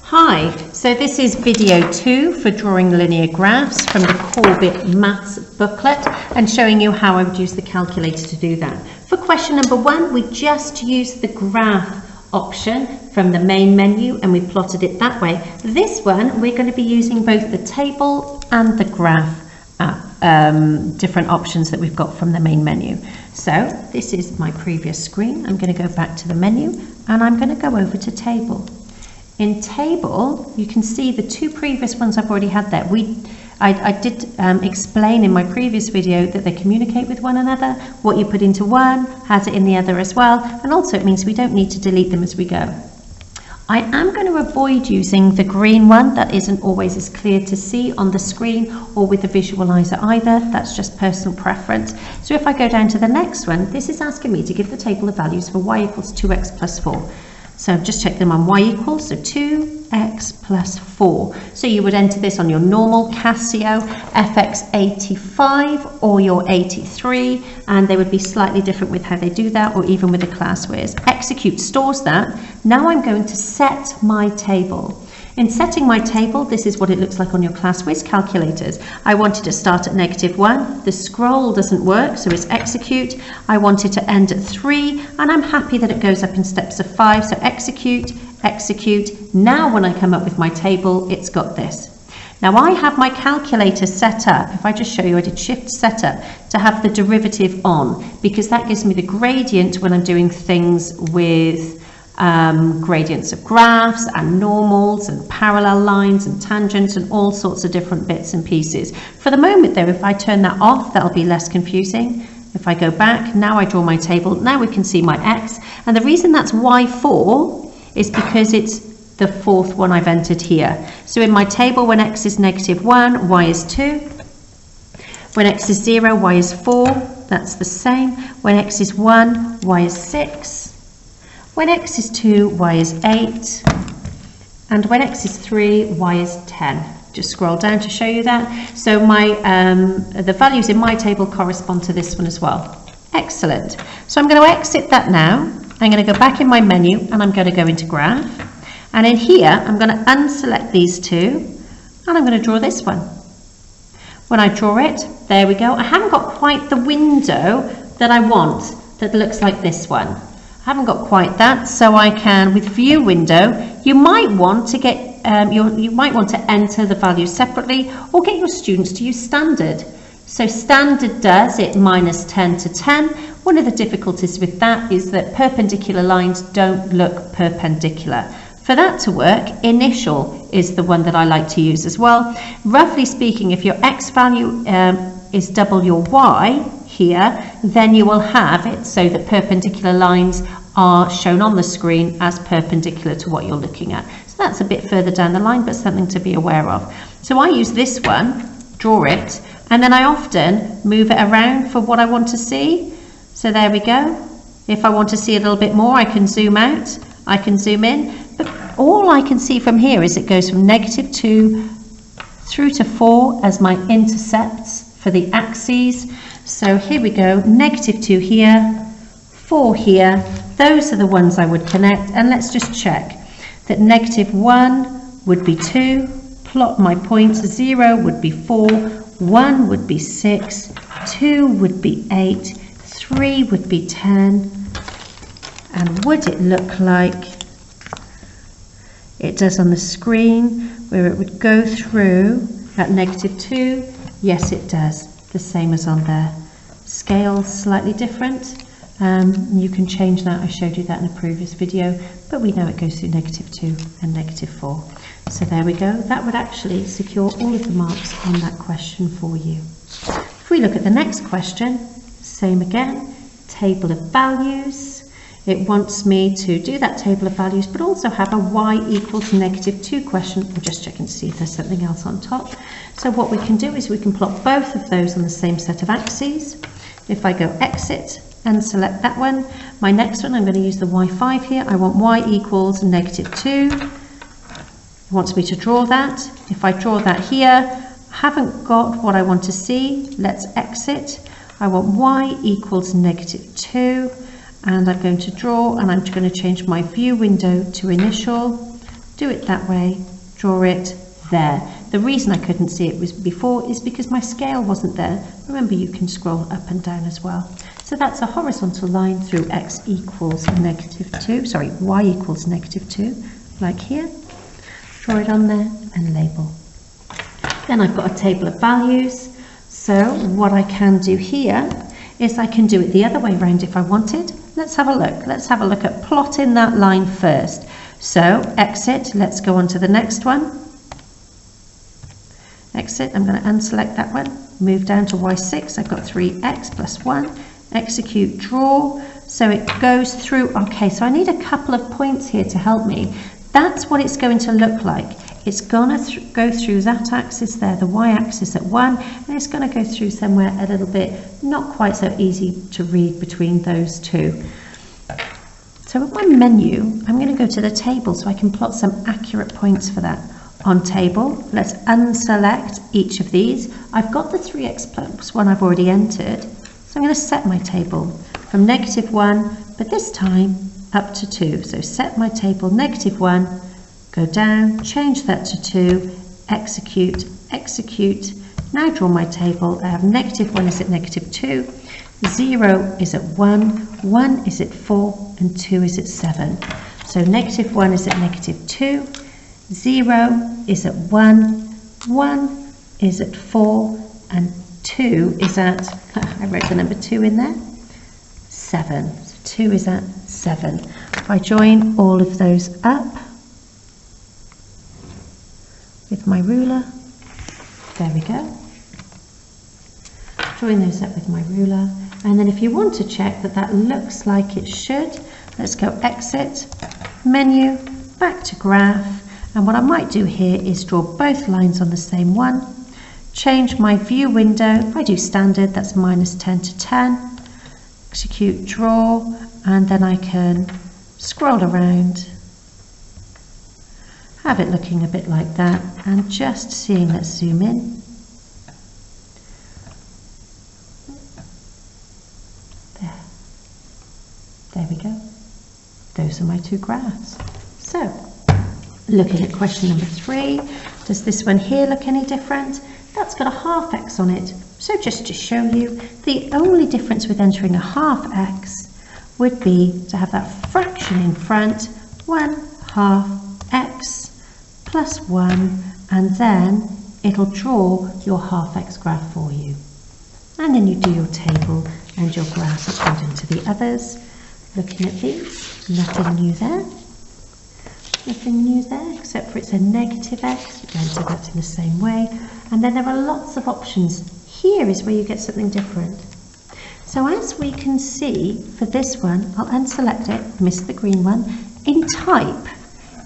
Hi, so this is video 2 for drawing linear graphs from the Corbett Maths booklet and showing you how I would use the calculator to do that. For question number 1, we just used the graph option from the main menu and we plotted it that way. This one, we're going to be using both the table and the graph different options that we've got from the main menu. So this is my previous screen. I'm going to go back to the menu and I'm going to go over to table. In table, you can see the two previous ones I've already had there. I did explain in my previous video that they communicate with one another. What you put into one has it in the other as well, and also it means we don't need to delete them as we go. I am going to avoid using the green one. That isn't always as clear to see on the screen or with the visualizer either. That's just personal preference. So if I go down to the next one, this is asking me to give the table of values for y equals 2x plus 4. So I've just checked them on y equals, so 2x plus 4. So you would enter this on your normal Casio fx-CG50 or your 83, and they would be slightly different with how they do that, or even with the classwares. Execute stores that. Now I'm going to set my table. In setting my table, this is what it looks like on your classwares calculators. I wanted to start at -1. The scroll doesn't work, so it's execute. I want it to end at 3, and I'm happy that it goes up in steps of 5. So execute, execute. Now when I come up with my table, it's got this. Now I have my calculator set up. If I just show you, I did shift setup to have the derivative on, because that gives me the gradient when I'm doing things with gradients of graphs and normals and parallel lines and tangents and all sorts of different bits and pieces. For the moment though, if I turn that off, that'll be less confusing. If I go back, now I draw my table, now we can see my x, and the reason that's y4 is because it's the fourth one I've entered here. So in my table, when x is -1, y is 2. When x is 0, y is 4. That's the same. When x is 1, y is 6. When x is 2, y is 8, and when x is 3, y is 10. Just scroll down to show you that. So my the values in my table correspond to this one as well. Excellent. So I'm going to exit that now. I'm going to go back in my menu and I'm going to go into graph. And in here, I'm going to unselect these two and I'm going to draw this one. When I draw it, there we go. I haven't got quite the window that I want that looks like this one. I haven't got quite that, so I can, with view window, you might want to get you might want to enter the values separately or get your students to use standard. So standard does it -10 to 10. One of the difficulties with that is that perpendicular lines don't look perpendicular. For that to work, initial is the one that I like to use as well. Roughly speaking, if your x value is double your y here, then you will have it so that perpendicular lines are shown on the screen as perpendicular to what you're looking at. So that's a bit further down the line, but something to be aware of. So I use this one, draw it, and then I often move it around for what I want to see. So there we go. If I want to see a little bit more, I can zoom out, I can zoom in, but all I can see from here is it goes from -2 through to 4 as my intercepts for the axes. So here we go, -2 here, 4 here. Those are the ones I would connect, and let's just check that -1 would be 2, plot my points, 0 would be 4, 1 would be 6, 2 would be 8, 3 would be 10, and would it look like it does on the screen where it would go through at -2? Yes, it does. The same as on there. Scale slightly different. You can change that. I showed you that in a previous video, but we know it goes through -2 and -4. So there we go. That would actually secure all of the marks on that question for you. If we look at the next question, same again, table of values. It wants me to do that table of values, but also have a y equals -2 question. I'm just checking to see if there's something else on top. So what we can do is we can plot both of those on the same set of axes. If I go exit and select that one, my next one, I'm going to use the y5 here. I want y equals -2. It wants me to draw that. If I draw that here, I haven't got what I want to see. Let's exit. I want y equals -2. And I'm going to draw, and I'm going to change my view window to initial. do it that way, draw it there. The reason I couldn't see it was before is because my scale wasn't there. Remember, you can scroll up and down as well. So that's a horizontal line through x equals -2, sorry, y equals -2, like here. Draw it on there and label. Then I've got a table of values. So what I can do here is I can do it the other way around if I wanted. Let's have a look. Let's have a look at plotting that line first. So exit, let's go on to the next one. Exit, I'm going to unselect that one. Move down to y6, I've got 3x plus 1. Execute, draw. So it goes through, okay, so I need a couple of points here to help me. That's what it's going to look like. It's going to go through that axis there, the y-axis at 1, and it's going to go through somewhere a little bit not quite so easy to read between those two. So with my menu, I'm going to go to the table so I can plot some accurate points for that. On table, let's unselect each of these. I've got the 3x plus 1 I've already entered, so I'm going to set my table from -1, but this time up to 2. So set my table -1, go down, change that to 2, execute, execute. Now draw my table. I have -1 is at -2, 0 is at 1, 1 is at 4, and 2 is at 7. So -1 is at -2, 0 is at 1, 1 is at 4, and 2 is at, I wrote the number 2 in there, 7. So 2 is at 7. If I join all of those up with my ruler, there we go. Join those up with my ruler, and then if you want to check that that looks like it should, let's go exit, menu, back to graph, and what I might do here is draw both lines on the same one, change my view window. If I do standard, that's -10 to 10, execute, draw, and then I can scroll around, have it looking a bit like that, and just seeing, let's zoom in. There we go. Those are my two graphs. So, looking at question number 3, does this one here look any different? That's got a half x on it. So just to show you, the only difference with entering a half x would be to have that fraction in front, 1/2 x plus 1, and then it'll draw your half x graph for you. And then you do your table and your graph according to the others. Looking at these, nothing new there. Nothing new there, except for it's a -x. You can enter that in the same way. And then there are lots of options. Here is where you get something different. So as we can see for this one, I'll unselect it, miss the green one. In type,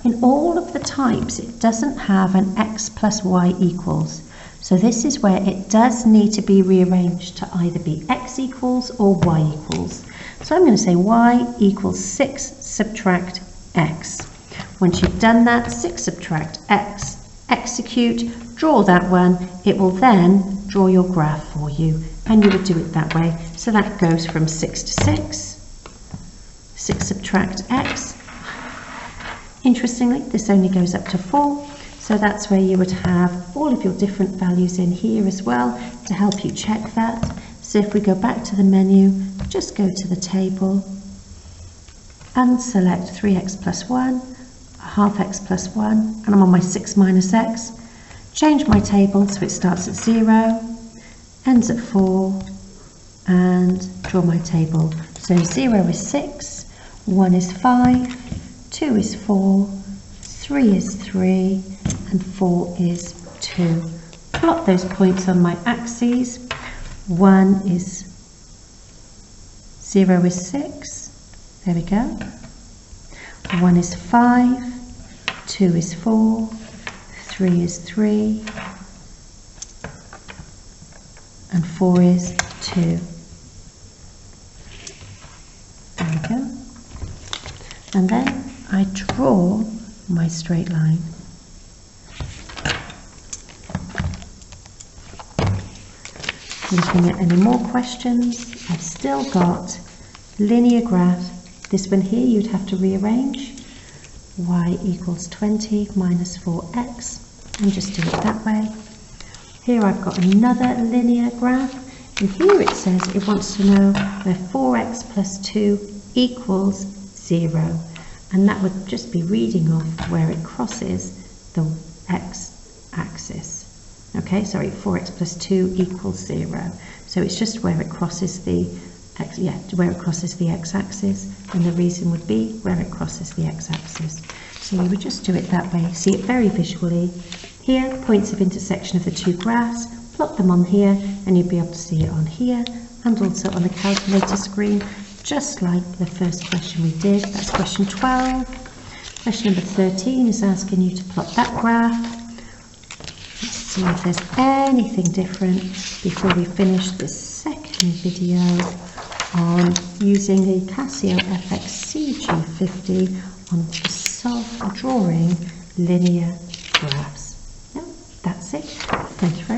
in all of the types, it doesn't have an x plus y equals. So this is where it does need to be rearranged to either be x equals or y equals. So I'm going to say y equals 6 subtract x. Once you've done that, 6 subtract x, execute, draw that one, it will then draw your graph for you, and you would do it that way. So that goes from 6 to 6, 6 subtract x. Interestingly, this only goes up to 4, so that's where you would have all of your different values in here as well to help you check that. So if we go back to the menu, just go to the table, unselect 3x plus 1, 1/2 x plus 1, and I'm on my 6 minus x. Change my table so it starts at 0, ends at 4, and draw my table. So 0 is 6, 1 is 5, 2 is 4, 3 is 3, and 4 is 2. Plot those points on my axes. 1 is 0 is 6, there we go. 1 is 5, 2 is 4, 3 is 3, and 4 is 2. There we go. And then I draw my straight line. Looking at any more questions, I've still got linear graph. This one here you'd have to rearrange. y equals 20 minus 4x, and just do it that way. Here I've got another linear graph, and here it says it wants to know where 4x plus 2 equals 0, and that would just be reading off where it crosses the x-axis. Okay, sorry, 4x plus 2 equals 0. So it's just where it crosses the where it crosses the x-axis, and the reason would be where it crosses the x-axis. So you would just do it that way, see it very visually. Here, points of intersection of the two graphs, plot them on here, and you'd be able to see it on here, and also on the calculator screen, just like the first question we did. That's question 12. Question number 13 is asking you to plot that graph. Let's see if there's anything different before we finish this second video on using the Casio fx-CG50 on drawing linear graphs. No, that's it. Thank you very much.